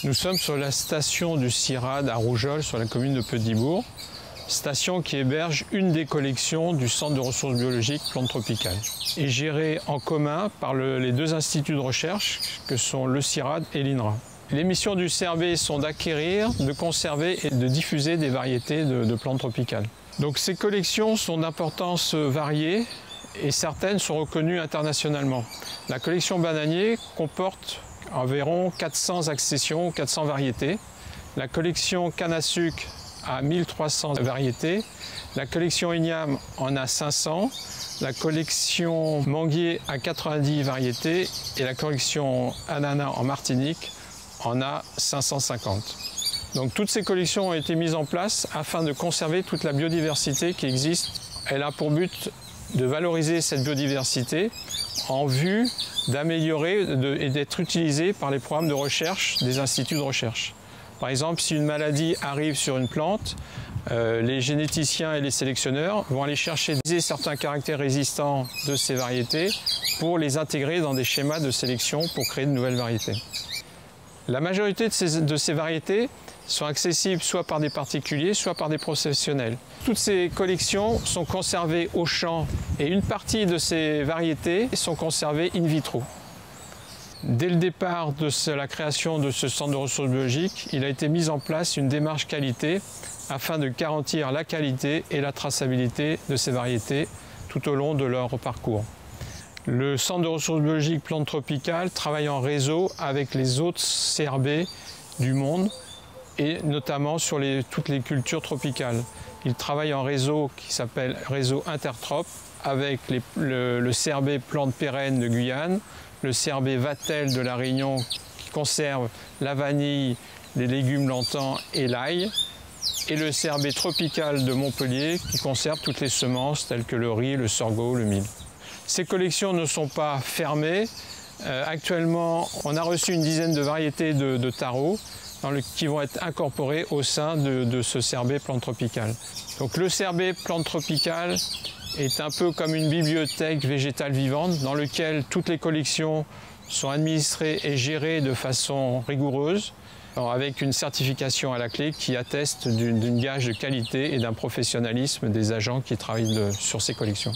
Nous sommes sur la station du CIRAD à Rougeole, sur la commune de Petit-Bourg, station qui héberge une des collections du Centre de ressources biologiques plantes tropicales et gérée en commun par les deux instituts de recherche que sont le CIRAD et l'INRA. Les missions du CRB sont d'acquérir, de conserver et de diffuser des variétés de plantes tropicales. Donc ces collections sont d'importance variée et certaines sont reconnues internationalement. La collection bananier comporte environ 400 accessions, 400 variétés. La collection canne à sucre a 1300 variétés. La collection igname en a 500. La collection manguier a 90 variétés. Et la collection ananas en Martinique en a 550. Donc toutes ces collections ont été mises en place afin de conserver toute la biodiversité qui existe. Elle a pour but de valoriser cette biodiversité en vue d'améliorer et d'être utilisée par les programmes de recherche des instituts de recherche. Par exemple, si une maladie arrive sur une plante, les généticiens et les sélectionneurs vont aller chercher certains caractères résistants de ces variétés pour les intégrer dans des schémas de sélection pour créer de nouvelles variétés. La majorité de ces variétés sont accessibles soit par des particuliers, soit par des professionnels. Toutes ces collections sont conservées au champ et une partie de ces variétés sont conservées in vitro. Dès le départ de la création de ce centre de ressources biologiques, il a été mis en place une démarche qualité afin de garantir la qualité et la traçabilité de ces variétés tout au long de leur parcours. Le centre de ressources biologiques plantes tropicales travaille en réseau avec les autres CRB du monde et notamment sur toutes les cultures tropicales. Il travaille en réseau qui s'appelle réseau Intertrop avec le CRB plantes pérennes de Guyane, le CRB Vatel de la Réunion qui conserve la vanille, les légumes lentans et l'ail, et le CRB tropical de Montpellier qui conserve toutes les semences telles que le riz, le sorgho, le mil. Ces collections ne sont pas fermées. Actuellement, on a reçu une dizaine de variétés de taro qui vont être incorporées au sein de ce CRB plante tropicale. Donc le CRB plante tropicale est un peu comme une bibliothèque végétale vivante dans laquelle toutes les collections sont administrées et gérées de façon rigoureuse, avec une certification à la clé qui atteste d'une gage de qualité et d'un professionnalisme des agents qui travaillent sur ces collections.